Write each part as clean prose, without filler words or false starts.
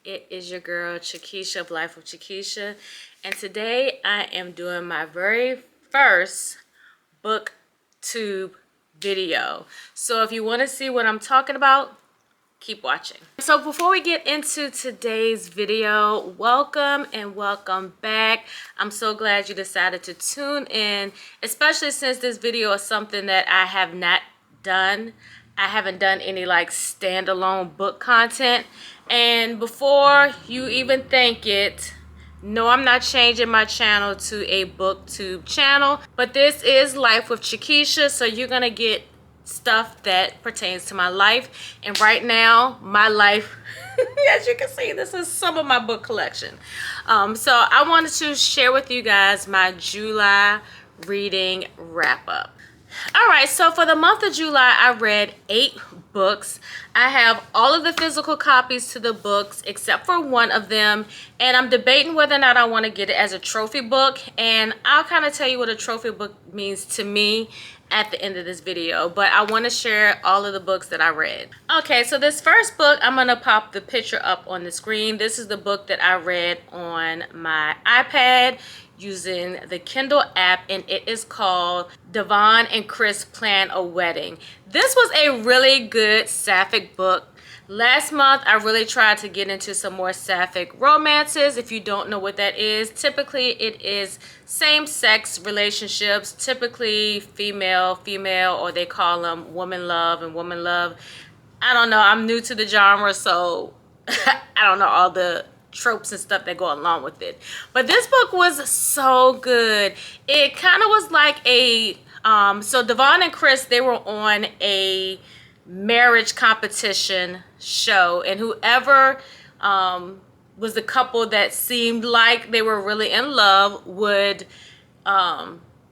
It is your girl Chakisha of Life with Chakisha, and today I am doing my very first booktube video. So if you want to see what I'm talking about, keep watching. So before we get into today's video, welcome and welcome back. I'm so glad you decided to tune in, especially since this video is something that I have not done. I haven't done any like standalone book content. And before you even think it, no, I'm not changing my channel to a booktube channel, but this is Life with Chakisha, so you're gonna get stuff that pertains to my life. And right now my life, as you can see, this is some of my book collection. So I wanted to share with you guys my July reading wrap up. All right, so for the month of July, I read 8 books. I have all of the physical copies to the books except for one of them, and I'm debating whether or not I want to get it as a trophy book, and I'll kind of tell you what a trophy book means to me at the end of this video, but I want to share all of the books that I read. Okay, so this first book, I'm going to pop the picture up on the screen. This is the book that I read on my iPad using the Kindle app, and it is called Devon and Chris Plan a Wedding. This was a really good sapphic book. Last month, I really tried to get into some more sapphic romances. If you don't know what that is, typically it is same-sex relationships, typically female, or they call them woman love and woman love. I don't know. I'm new to the genre, so I don't know all the tropes and stuff that go along with it. But this book was so good. It kind of was like a so Devon and Chris, they were on a marriage competition show, and whoever was the couple that seemed like they were really in love would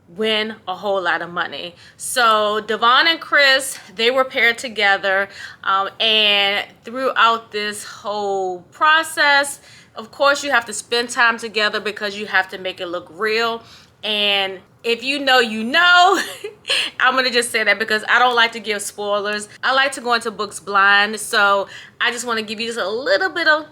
win a whole lot of money. So Devon and Chris, they were paired together, and throughout this whole process, of course, you have to spend time together because you have to make it look real. And if you know, you know. I'm gonna just say that because I don't like to give spoilers. I like to go into books blind, so I just want to give you just a little bit of,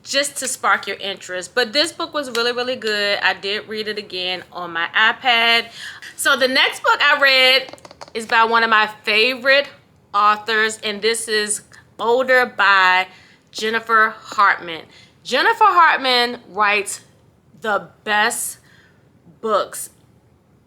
just to spark your interest. But this book was really, really good. I did read it again on my iPad. So the next book I read is by one of my favorite authors, and this is Older by Jennifer Hartman. Jennifer Hartman writes the best books.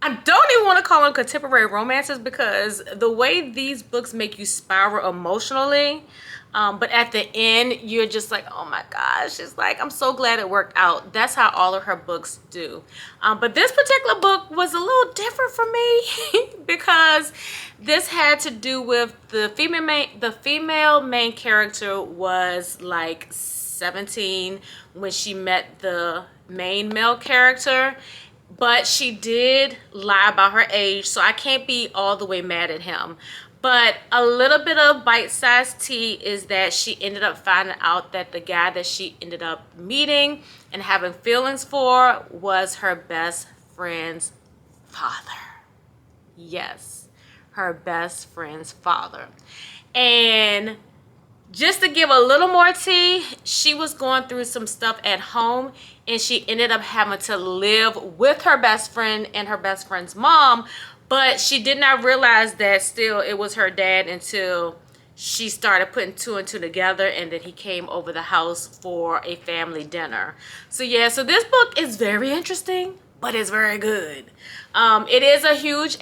I don't even want to call them contemporary romances because the way these books make you spiral emotionally, but at the end you're just like, oh my gosh, it's like, I'm so glad it worked out. That's how all of her books do. But this particular book was a little different for me because this had to do with the female main character was like 17 when she met the main male character. But she did lie about her age, so I can't be all the way mad at him. But a little bit of bite-sized tea is that she ended up finding out that the guy that she ended up meeting and having feelings for was her best friend's father. Yes, her best friend's father. And just to give a little more tea, she was going through some stuff at home, and she ended up having to live with her best friend and her best friend's mom, but she did not realize that still it was her dad until she started putting 2 and 2 together, and then he came over the house for a family dinner. So yeah, so this book is very interesting, but it's very good. It is a huge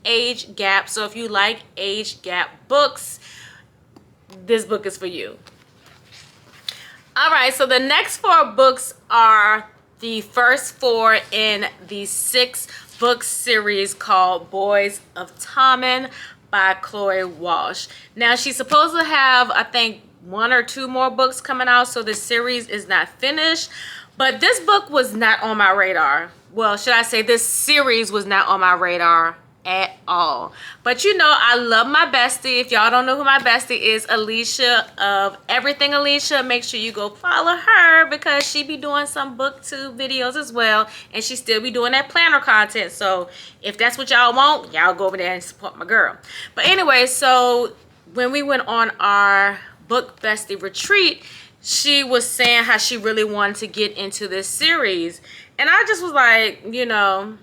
age gap, so if you like age gap books, this book is for you. All right, so the next 4 books are the first 4 in the 6 book series called Boys of Tommen by Chloe Walsh. Now, she's supposed to have, I think, 1 or 2 more books coming out, so the series is not finished. But this book was not on my radar. Well, should I say this series was not on my radar at all. But you know, I love my bestie. If y'all don't know who my bestie is, Alicia of Everything Alicia, make sure you go follow her because she be doing some booktube videos as well, and she still be doing that planner content. So if that's what y'all want, y'all go over there and support my girl. But anyway, so when we went on our book bestie retreat, she was saying how she really wanted to get into this series. And I just was like, you know,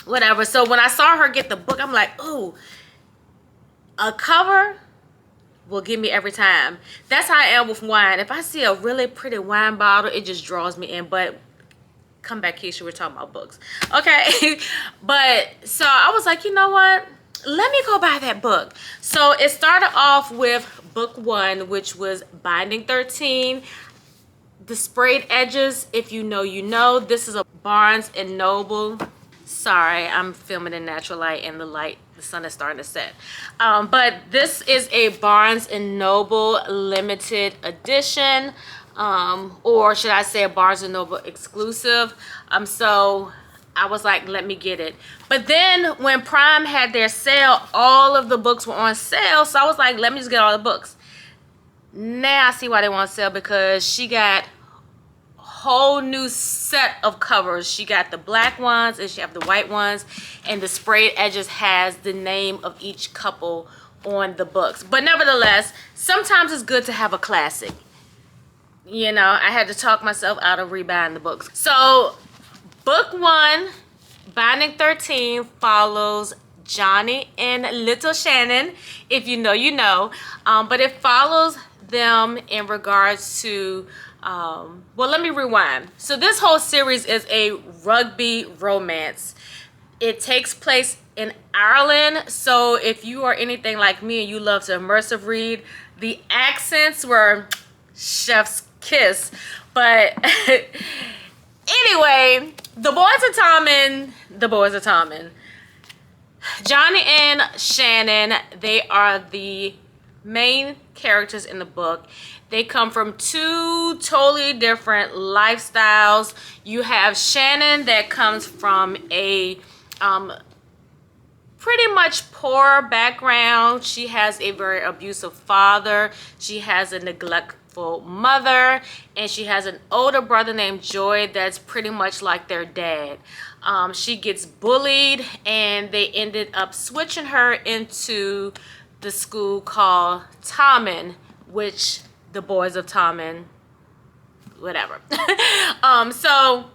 whatever. So when I saw her get the book, I'm like, ooh, a cover will get me every time. That's how I am with wine. If I see a really pretty wine bottle, it just draws me in. But come back, Keisha, we're talking about books. Okay. But so I was like, you know what? Let me go buy that book. So it started off with book 1, which was Binding 13. The sprayed edges, if you know, you know. This is a Barnes and Noble. Sorry, I'm filming in natural light and the sun is starting to set. But this is a Barnes and Noble limited edition, or should I say a Barnes and Noble exclusive. So I was like, let me get it. But then when Prime had their sale, all of the books were on sale. So I was like, let me just get all the books. Now I see why they want to sell, because she got whole new set of covers. She got the black ones and she have the white ones, and the sprayed edges has the name of each couple on the books. But nevertheless, sometimes it's good to have a classic. You know, I had to talk myself out of rebuying the books. So book 1, Binding 13, follows Johnny and little Shannon. If you know, you know. But it follows them in regards to well, let me rewind. So this whole series is a rugby romance. It takes place in Ireland. So if you are anything like me and you love to immersive read, the accents were chef's kiss. But anyway, the boys are Tommen. Johnny and Shannon, they are the main characters in the book. They come from 2 totally different lifestyles. You have Shannon that comes from a pretty much poor background. She has a very abusive father. She has a neglectful mother, and she has an older brother named Joy that's pretty much like their dad. She gets bullied, and they ended up switching her into the school called Tommen, which the boys of Tommen, whatever. So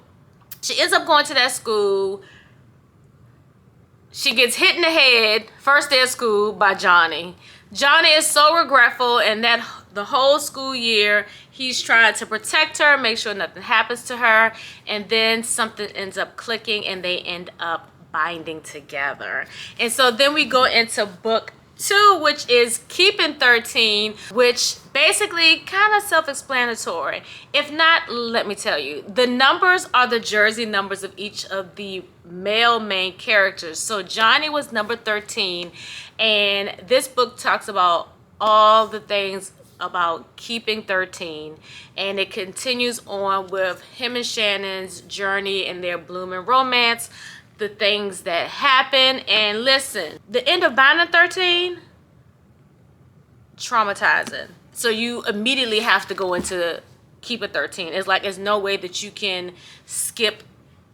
she ends up going to that school. She gets hit in the head first day of school by Johnny. Johnny is so regretful, and that the whole school year he's trying to protect her, make sure nothing happens to her, and then something ends up clicking and they end up binding together. And so then we go into book 2, which is Keeping 13, which basically kind of self-explanatory. If not, let me tell you. The numbers are the jersey numbers of each of the male main characters. So Johnny was number 13, and this book talks about all the things about keeping 13, and it continues on with him and Shannon's journey and their blooming romance, the things that happen. And listen, the end of Binding 13, traumatizing. So you immediately have to go into Keeping 13. It's like there's no way that you can skip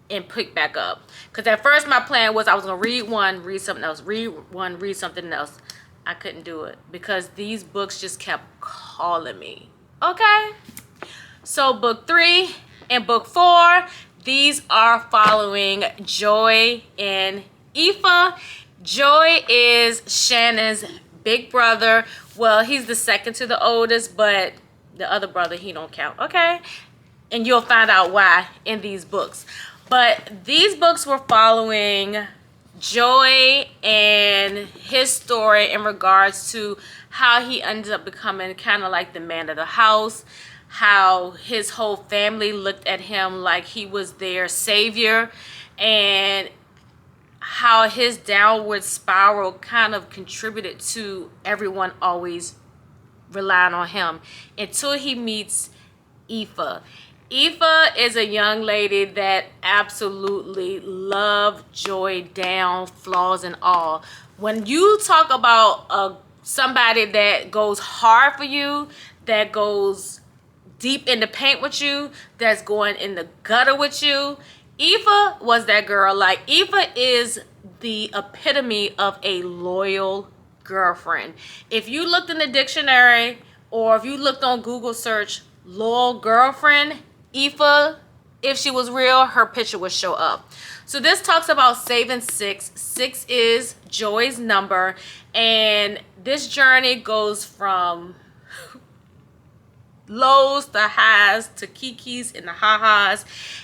and pick back up. Because at first my plan was I was going to read one, read something else, read one, read something else. I couldn't do it because these books just kept calling me. Okay? So book 3 and book 4, these are following Joy and Aoife. Joy is Shannon's big brother. Well, he's the second to the oldest, but the other brother, he don't count, okay? And you'll find out why in these books. But these books were following Joy and his story in regards to how he ended up becoming kind of like the man of the house, how his whole family looked at him like he was their savior, and how his downward spiral kind of contributed to everyone always relying on him until he meets Aoife. Aoife is a young lady that absolutely loved Joy down, flaws and all. When you talk about somebody that goes hard for you, that goes deep in the paint with you, that's going in the gutter with you, Aoife was that girl. Like, Aoife is the epitome of a loyal girlfriend. If you looked in the dictionary or if you looked on Google search loyal girlfriend Aoife, if she was real, her picture would show up. So this talks about saving six. Six is Joy's number, and this journey goes from lows to highs to kikis and the ha-has,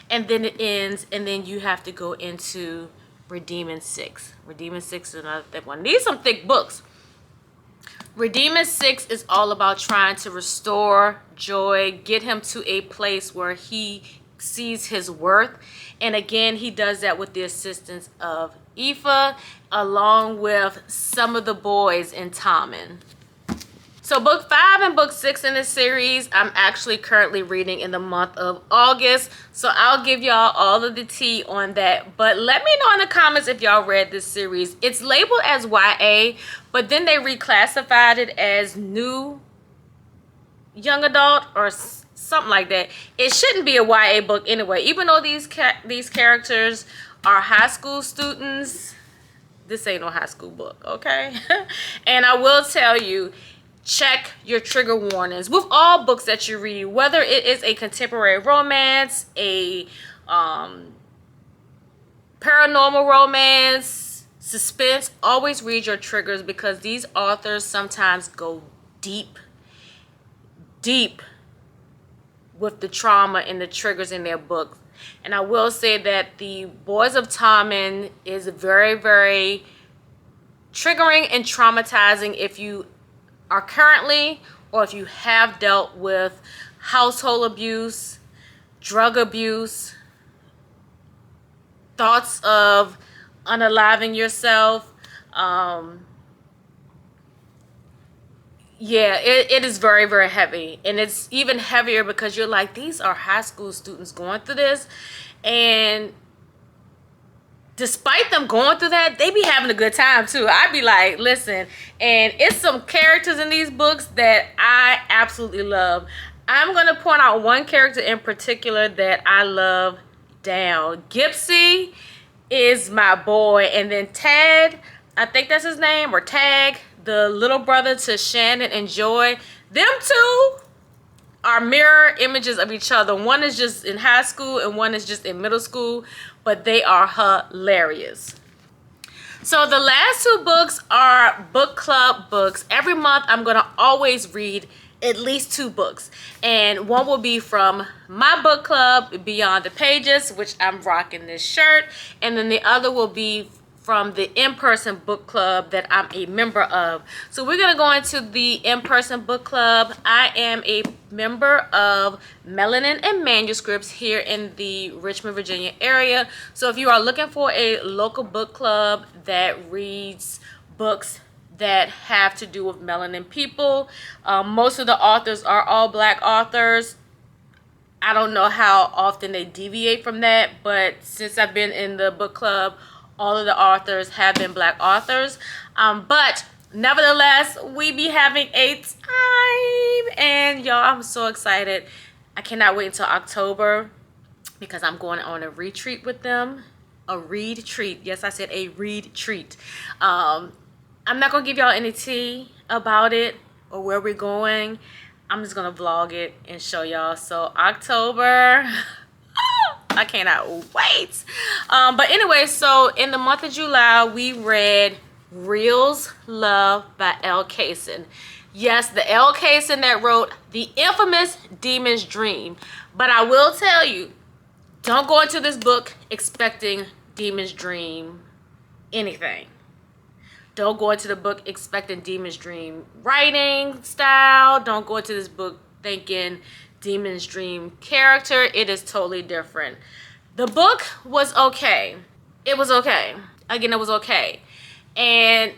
and then it ends, and then you have to go into redeeming six. Redeeming six is another thick one. These are some thick books. Redeeming six is all about trying to restore Joy, get him to a place where he sees his worth. And again, he does that with the assistance of Aoife, along with some of the boys in Tommen. So book 5 and book 6 in this series, I'm actually currently reading in the month of August. So I'll give y'all all of the tea on that. But let me know in the comments if y'all read this series. It's labeled as YA, but then they reclassified it as new young adult or something like that. It shouldn't be a YA book anyway. Even though these characters are high school students, this ain't no high school book, okay? And I will tell you, check your trigger warnings with all books that you read, whether it is a contemporary romance, a paranormal romance, suspense. Always read your triggers, because these authors sometimes go deep with the trauma and the triggers in their books. And I will say that the Boys of Tommen is very, very triggering and traumatizing if you are currently, or if you have dealt with household abuse, drug abuse, thoughts of unaliving yourself. Yeah, it is very, very heavy. And it's even heavier because you're like, these are high school students going through this. And despite them going through that, they be having a good time too. I'd be like, listen, and it's some characters in these books that I absolutely love. I'm going to point out one character in particular that I love down. Gypsy is my boy. And then Tad, I think that's his name, or Tag, the little brother to Shannon and Joy. Them two are mirror images of each other. One is just in high school and one is just in middle school, but they are hilarious. So the last 2 books are book club books. Every month I'm going to always read at least 2 books, and one will be from my book club, Beyond the Pages, which I'm rocking this shirt, and then the other will be from the in-person book club that I'm a member of. So we're going to go into the in-person book club. I am a member of Melanin and Manuscripts here in the Richmond, Virginia area. So if you are looking for a local book club that reads books that have to do with melanin people, most of the authors are all Black authors. I don't know how often they deviate from that, but since I've been in the book club, all of the authors have been Black authors. But nevertheless, we be having a time. And y'all, I'm so excited. I cannot wait until October, because I'm going on a retreat with them. A read treat. Yes, I said a read treat. I'm not going to give y'all any tea about it or where we're going. I'm just going to vlog it and show y'all. So October... I cannot wait. But anyway, so in the month of July, we read Real's Love by L. Kaysen. Yes, the L. Kaysen that wrote the infamous Demon's Dream. But I will tell you, don't go into this book expecting Demon's Dream anything. Don't go into the book expecting Demon's Dream writing style. Don't go into this book thinking Demon's Dream character. It is totally different. The book was okay. It was okay. Again, it was okay. And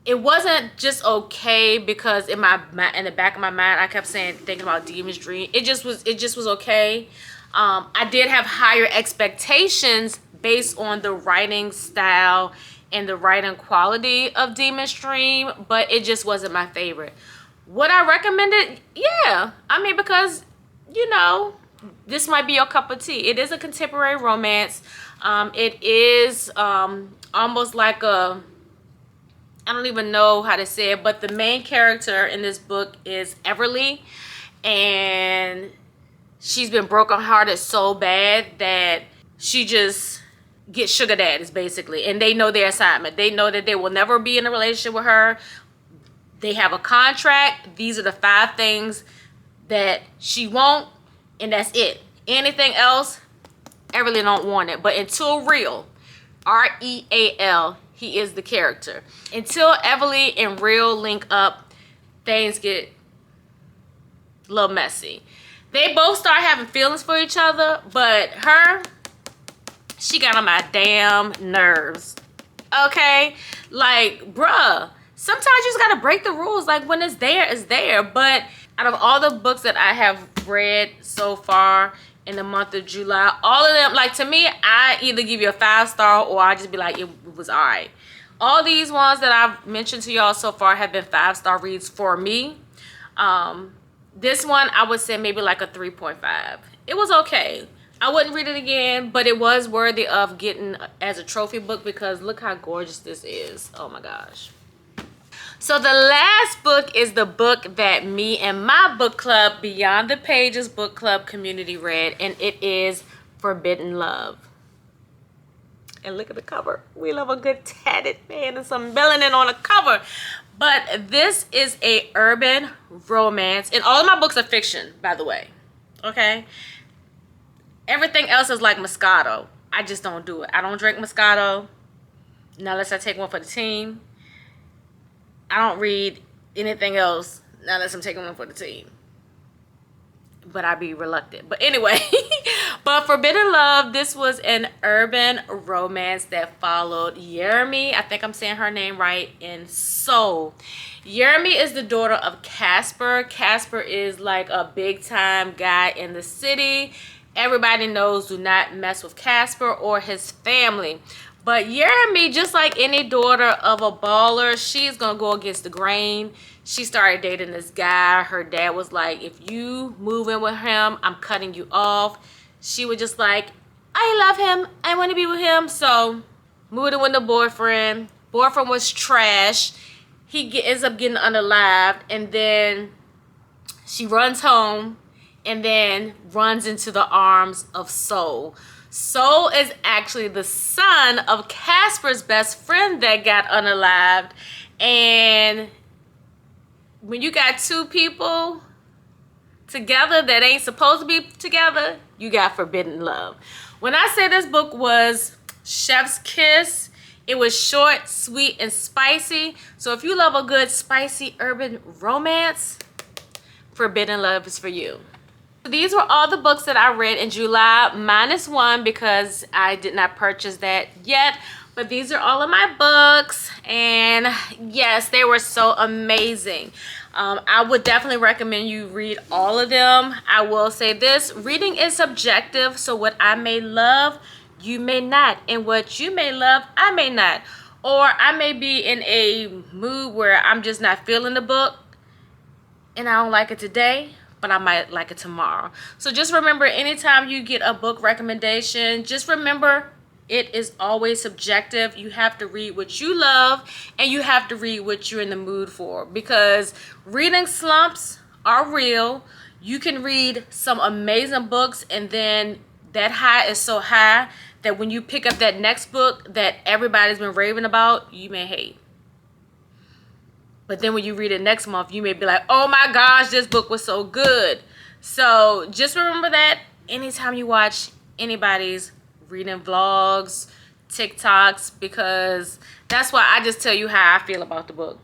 it wasn't just okay because in the back of my mind I kept thinking about Demon's Dream. It just was okay. I did have higher expectations based on the writing style and the writing quality of Demon's Dream, but it just wasn't my favorite. Would I recommend it? Yeah. I mean, because, you know, this might be your cup of tea. It is a contemporary romance. It is almost like a I don't even know how to say it, but the main character in this book is Everly, and she's been brokenhearted so bad that she just gets sugar daddies basically, and they know their assignment. They know that they will never be in a relationship with her. They have a contract. These are the 5 things that she won't, and that's it. Anything else, Everly don't want it. But until Real, Real, he is the character. Until Everly and Real link up, things get a little messy. They both start having feelings for each other, but she got on my damn nerves. Okay? Like, bruh, sometimes you just gotta break the rules. Like, when it's there, it's there. But out of all the books that I have read so far in the month of July, all of them, like, to me, I either give you a 5-star or I just be like, it was all right. All these ones that I've mentioned to y'all so far have been 5-star reads for me. This one, I would say maybe like a 3.5. It was okay. I wouldn't read it again, but it was worthy of getting as a trophy book because look how gorgeous this is. Oh my gosh. So the last book is the book that me and my book club, Beyond the Pages book club community read, and it is Forbidden Love. And look at the cover. We love a good tatted man and some melanin on the cover. But this is a urban romance, and all of my books are fiction, by the way. Okay? Everything else is like Moscato. I just don't do it. I don't drink Moscato unless I take one for the team. I don't read anything else unless I'm taking one for the team. But I'd be reluctant. But anyway, but Forbidden Love, this was an urban romance that followed Jeremy. I think I'm saying her name right, in Seoul. Jeremy is the daughter of Casper. Casper is like a big time guy in the city. Everybody knows do not mess with Casper or his family. But Jeremy, just like any daughter of a baller, she's going to go against the grain. She started dating this guy. Her dad was like, if you move in with him, I'm cutting you off. She was just like, I love him. I want to be with him. So moved in with the boyfriend. Boyfriend was trash. He ends up getting unalived. And then she runs home and then runs into the arms of Soul. Soul is actually the son of Casper's best friend that got unalived. And when you got 2 people together that ain't supposed to be together, you got forbidden love. When I say this book was chef's kiss, it was short, sweet, and spicy. So if you love a good spicy urban romance, Forbidden Love is for you. These were all the books that I read in July, minus one because I did not purchase that yet. But these are all of my books, and yes, they were so amazing. I would definitely recommend you read all of them. I will say this, reading is subjective, so what I may love, you may not. And what you may love, I may not. Or I may be in a mood where I'm just not feeling the book, and I don't like it today, but I might like it tomorrow. So just remember, anytime you get a book recommendation, just remember it is always subjective. You have to read what you love, and you have to read what you're in the mood for, because reading slumps are real. You can read some amazing books, and then that high is so high that when you pick up that next book that everybody's been raving about, you may hate. But then when you read it next month, you may be like, oh my gosh, this book was so good. So just remember that anytime you watch anybody's reading vlogs, TikToks, because that's why I just tell you how I feel about the book.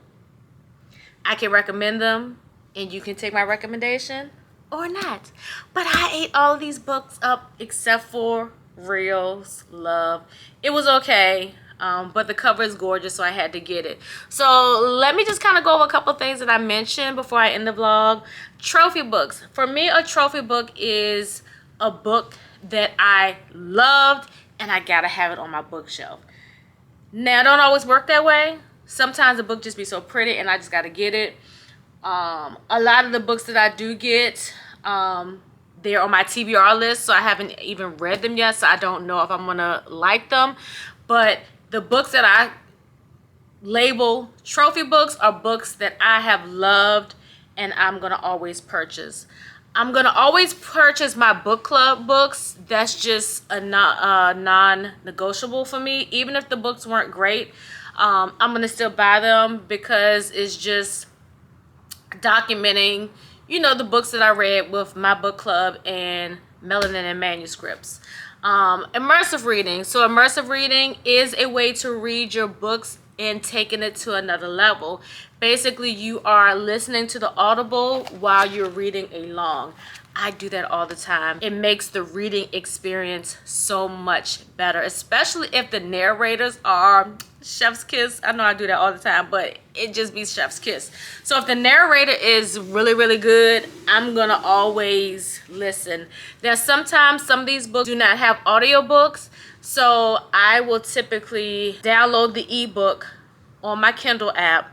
I can recommend them, and you can take my recommendation or not. But I ate all of these books up except for Real's Love. It was okay. But the cover is gorgeous, so I had to get it. So let me just kind of go over a couple things that I mentioned before I end the vlog. Trophy books. For me, a trophy book is a book that I loved and I gotta have it on my bookshelf. Now, it don't always work that way. Sometimes the book just be so pretty and I just gotta get it. A lot of the books that I do get, they're on my TBR list, so I haven't even read them yet, so I don't know if I'm gonna like them. But the books that I label trophy books are books that I have loved and I'm gonna always purchase. I'm gonna always purchase my book club books. That's just a non-negotiable for me. Even if the books weren't great, I'm gonna still buy them because it's just documenting, you know, the books that I read with my book club and Melanin and Manuscripts. Immersive reading. So immersive reading is a way to read your books and taking it to another level. Basically, you are listening to the audible while you're reading along. I do that all the time. It makes the reading experience so much better, especially if the narrators are chef's kiss. I know I do that all the time, but it just be chef's kiss. So if the narrator is really, really good, I'm gonna always listen. Now, sometimes some of these books do not have audiobooks, so I will typically download the ebook on my Kindle app,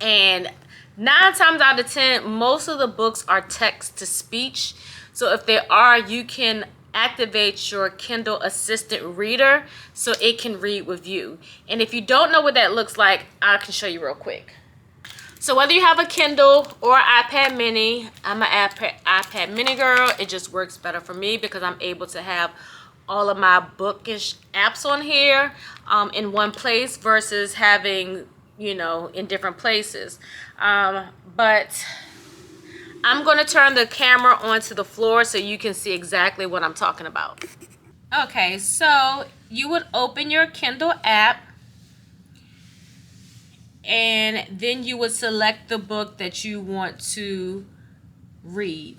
and 9 times out of 10, most of the books are text to speech. So if they are, you can activate your Kindle Assistant reader so it can read with you. And if you don't know what that looks like, I can show you real quick. So whether you have a Kindle or iPad mini, I'm an iPad mini girl. It just works better for me because I'm able to have all of my bookish apps on here in one place versus having, you know, in different places. But I'm going to turn the camera onto the floor so you can see exactly what I'm talking about. Okay, so you would open your Kindle app and then you would select the book that you want to read.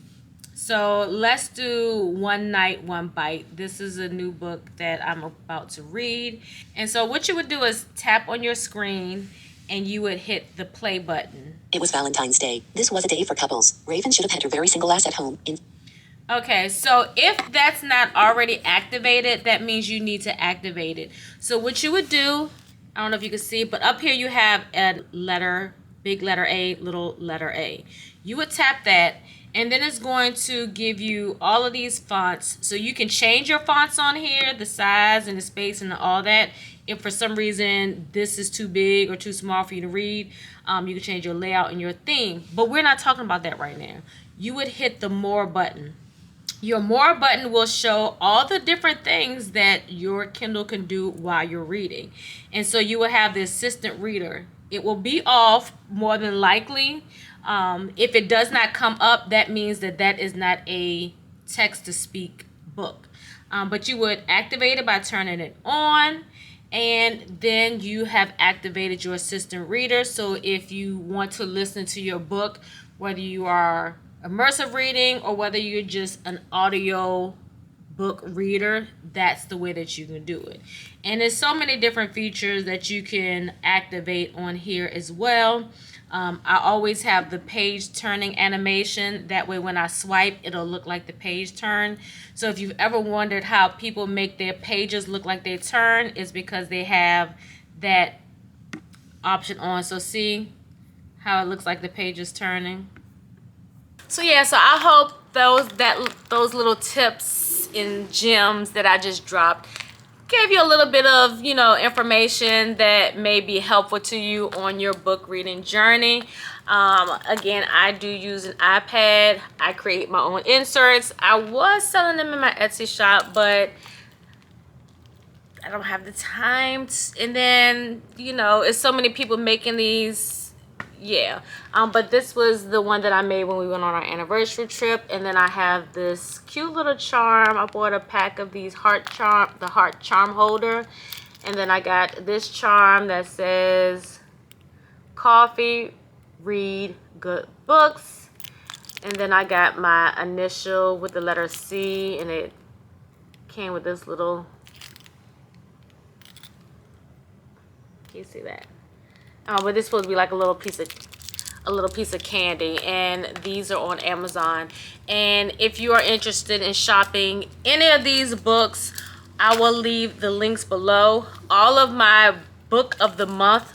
So let's do One Night, One Bite. This is a new book that I'm about to read. And so what you would do is tap on your screen and you would hit the play button. It was Valentine's Day. This was a day for couples. Raven should have had her very single ass at home. Okay, so if that's not already activated, that means you need to activate it. So what you would do, I don't know if you can see, but up here you have a letter, big letter A, little letter A. You would tap that, and then it's going to give you all of these fonts. So you can change your fonts on here, the size and the space and all that. If for some reason this is too big or too small for you to read, you can change your layout and your theme. But we're not talking about that right now. You would hit the More button. Your More button will show all the different things that your Kindle can do while you're reading. And so you will have the assistant reader. It will be off more than likely. If it does not come up, that means that that is not a text-to-speak book. But you would activate it by turning it on. And then you have activated your assistant reader. So if you want to listen to your book, whether you are immersive reading or whether you're just an audio book reader, that's the way that you can do it. And there's so many different features that you can activate on here as well. I always have the page turning animation. That way when I swipe, it'll look like the page turn. So if you've ever wondered how people make their pages look like they turn, it's because they have that option on. So see how it looks like the page is turning. So yeah, so I hope those little tips and gems that I just dropped gave you a little bit of, you know, information that may be helpful to you on your book reading journey. Again, I do use an iPad. I create my own inserts. I was selling them in my Etsy shop, but I don't have the time. And then, you know, it's so many people making these. Yeah, but this was the one that I made when we went on our anniversary trip. And then I have this cute little charm. I bought a pack of these heart charm holder. And then I got this charm that says coffee, read good books. And then I got my initial with the letter C, and it came with this little, can you see that? But this is supposed to be like a little piece of candy, and these are on Amazon. And if you are interested in shopping any of these books, I will leave the links below. All of my book of the month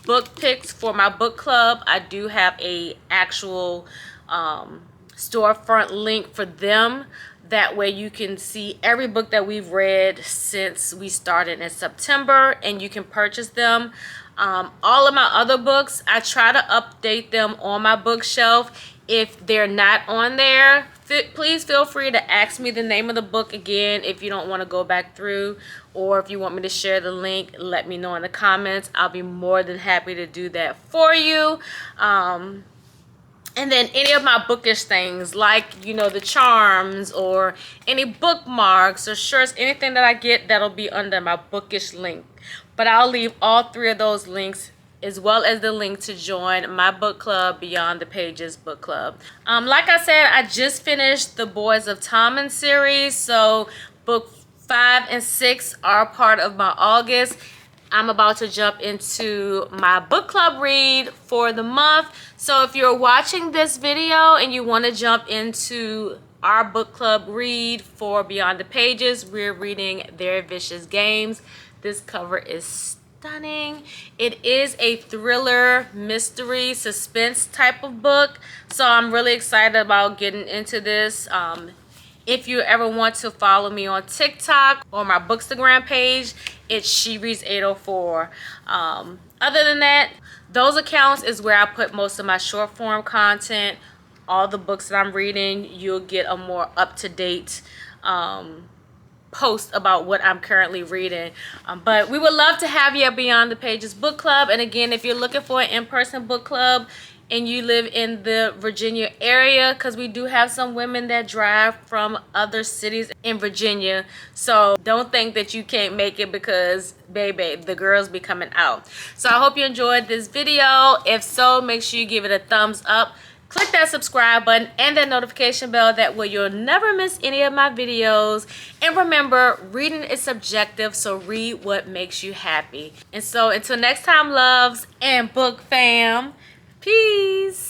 book picks for my book club, I do have a actual storefront link for them. That way you can see every book that we've read since we started in September, and you can purchase them. All of my other books, I try to update them on my bookshelf. If they're not on there, please feel free to ask me the name of the book again if you don't want to go back through, or if you want me to share the link, let me know in the comments. I'll be more than happy to do that for you. And then any of my bookish things, like, you know, the charms or any bookmarks or shirts, anything that I get, that'll be under my bookish link. But I'll leave all three of those links, as well as the link to join my book club, Beyond the Pages book club. Like I said, I just finished the Boys of Tommen series, so book 5 and 6 are part of my August. I'm about to jump into my book club read for the month. So if you're watching this video and you want to jump into our book club read for Beyond the Pages, we're reading Their Vicious Games. This cover is stunning. It is a thriller, mystery, suspense type of book. So I'm really excited about getting into this. If you ever want to follow me on TikTok or my Bookstagram page, it's She Reads 804. Other than that, those accounts is where I put most of my short form content. All the books that I'm reading, you'll get a more up-to-date post about what I'm currently reading. But we would love to have you at Beyond the Pages book club. And again, if you're looking for an in-person book club and you live in the Virginia area, because we do have some women that drive from other cities in Virginia, so don't think that you can't make it, because baby, the girls be coming out. So I hope you enjoyed this video. If so, make sure you give it a thumbs up. Click that subscribe button and that notification bell. That way you'll never miss any of my videos. And remember, reading is subjective, so read what makes you happy. And so until next time, loves and book fam, peace.